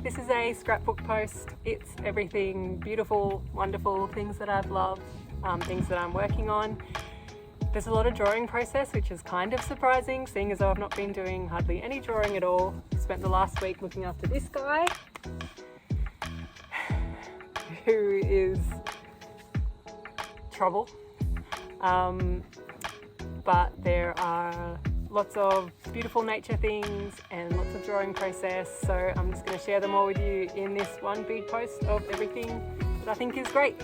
This is a scrapbook post. It's everything beautiful, wonderful, things that I've loved, things that I'm working on. There's a lot of drawing process, which is kind of surprising, seeing as though I've not been doing hardly any drawing at all. Spent the last week looking after this guy, who is trouble. But there are lots of beautiful nature things and lots of drawing process, so I'm just going to share them all with you in this one big post of everything that I think is great.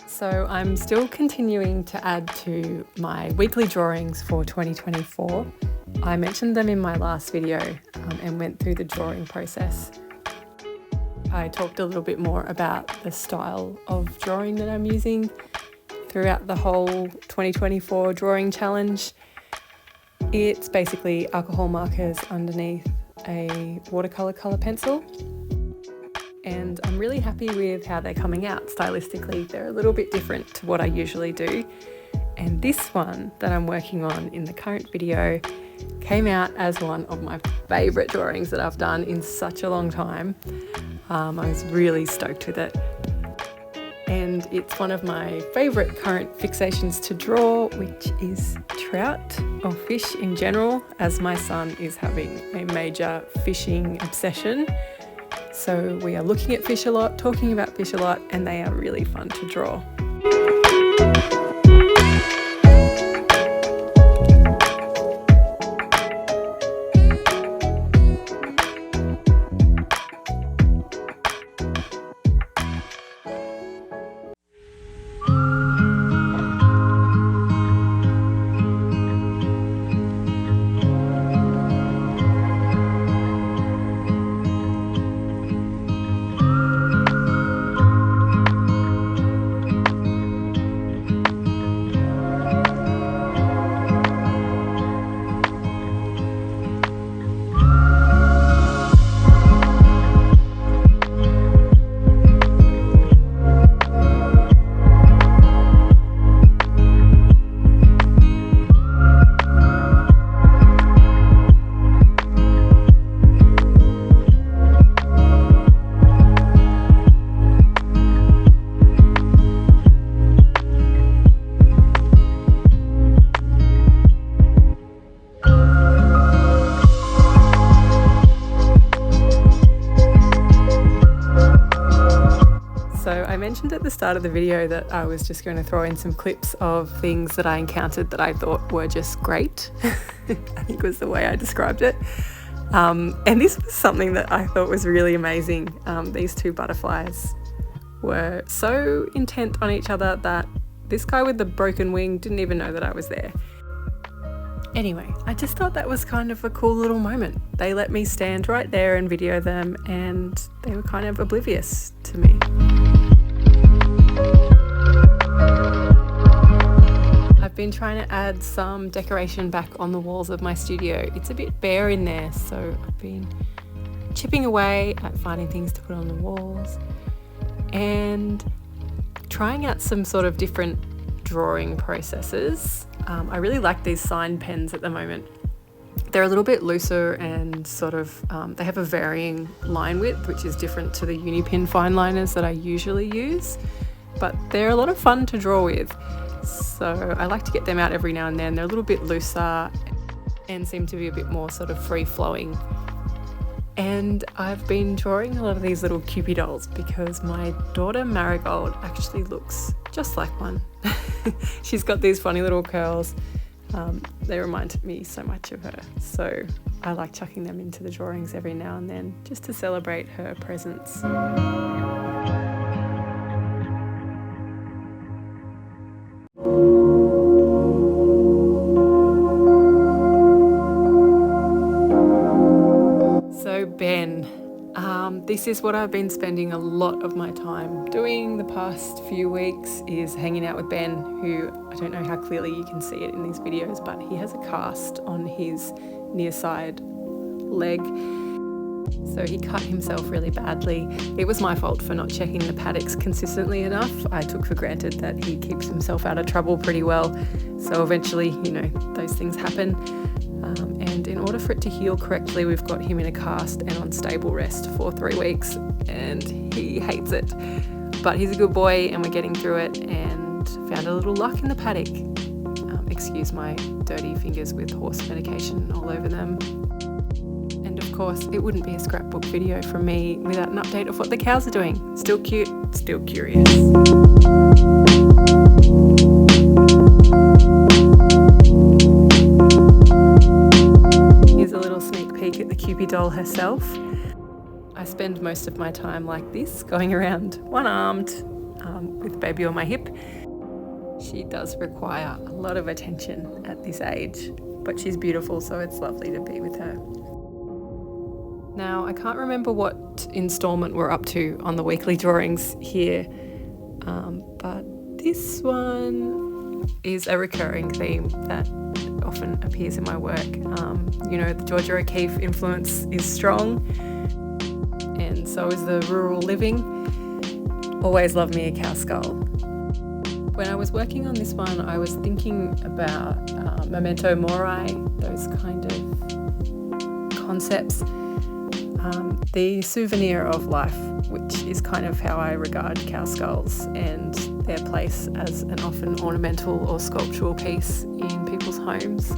So I'm still continuing to add to my weekly drawings for 2024. I mentioned them in my last video and went through the drawing process. I talked a little bit more about the style of drawing that I'm using throughout the whole 2024 drawing challenge. It's basically alcohol markers underneath a watercolour colour pencil. And I'm really happy with how they're coming out stylistically. They're a little bit different to what I usually do. And this one that I'm working on in the current video came out as one of my favourite drawings that I've done in such a long time. I was really stoked with it. And it's one of my favourite current fixations to draw, which is trout or fish in general, as my son is having a major fishing obsession. So we are looking at fish a lot, talking about fish a lot, and they are really fun to draw. So I mentioned at the start of the video that I was just going to throw in some clips of things that I encountered that I thought were just great. I think was the way I described it. And this was something that I thought was really amazing. These two butterflies were so intent on each other that this guy with the broken wing didn't even know that I was there. Anyway, I just thought that was kind of a cool little moment. They let me stand right there and video them, and they were kind of oblivious to me. I've been trying to add some decoration back on the walls of my studio. It's a bit bare in there, so I've been chipping away at finding things to put on the walls and trying out some sort of different drawing processes. I really like these sign pens at the moment. They're a little bit looser and sort of, they have a varying line width, which is different to the Unipin fine liners that I usually use, but they're a lot of fun to draw with. So I like to get them out every now and then. They're a little bit looser and seem to be a bit more sort of free flowing. And I've been drawing a lot of these little kewpie-dolls because my daughter Marigold actually looks just like one. She's got these funny little curls. They remind me so much of her. So I like chucking them into the drawings every now and then just to celebrate her presence. So Ben, this is what I've been spending a lot of my time doing the past few weeks, is hanging out with Ben, who I don't know how clearly you can see it in these videos, but he has a cast on his near side leg. So he cut himself really badly. It was my fault for not checking the paddocks consistently enough. I took for granted that he keeps himself out of trouble pretty well. So eventually, those things happen. And in order for it to heal correctly, we've got him in a cast and on stable rest for 3 weeks, and he hates it. But he's a good boy and we're getting through it, and found a little luck in the paddock. Excuse my dirty fingers with horse medication all over them. And of course, it wouldn't be a scrapbook video from me without an update of what the cows are doing. Still cute, still curious. Here's a little sneak peek at the kewpie-doll herself. I spend most of my time like this, going around one-armed with baby on my hip. She does require a lot of attention at this age, but she's beautiful, so it's lovely to be with her. Now, I can't remember what instalment we're up to on the weekly drawings here, but this one is a recurring theme that often appears in my work. The Georgia O'Keeffe influence is strong, and so is the rural living. Always love me a cow skull. When I was working on this one, I was thinking about memento mori, those kind of concepts. The souvenir of life, which is kind of how I regard cow skulls and their place as an often ornamental or sculptural piece in people's homes.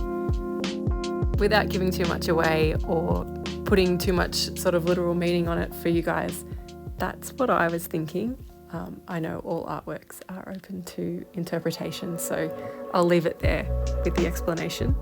Without giving too much away or putting too much sort of literal meaning on it for you guys, that's what I was thinking. I know all artworks are open to interpretation, so I'll leave it there with the explanation.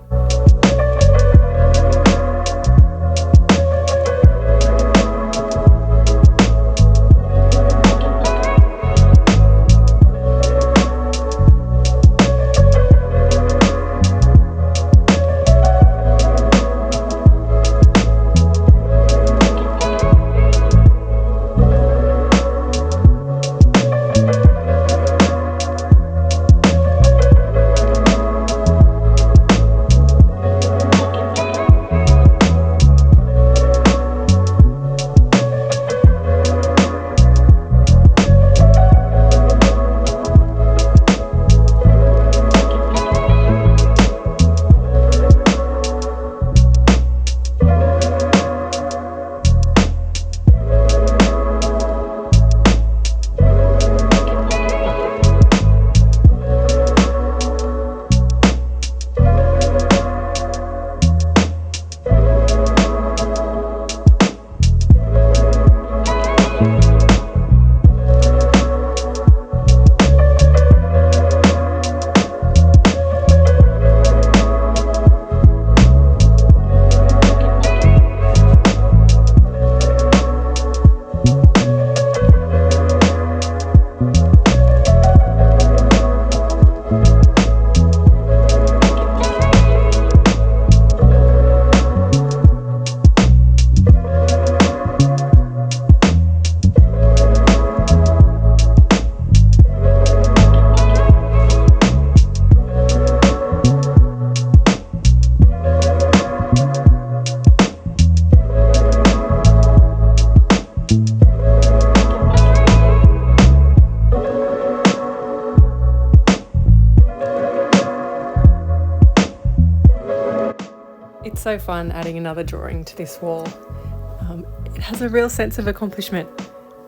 It's so fun adding another drawing to this wall. It has a real sense of accomplishment,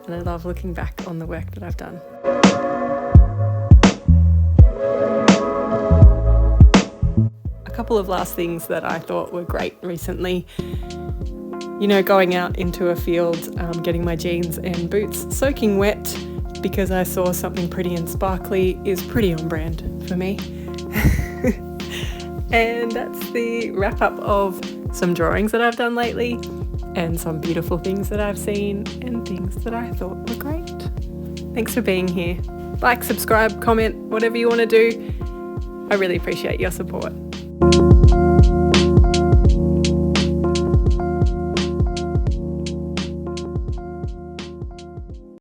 and I love looking back on the work that I've done. A couple of last things that I thought were great recently. Going out into a field, getting my jeans and boots soaking wet because I saw something pretty and sparkly is pretty on brand for me. And that's the wrap up of some drawings that I've done lately and some beautiful things that I've seen and things that I thought were great. Thanks for being here. Like, subscribe, comment, whatever you want to do. I really appreciate your support.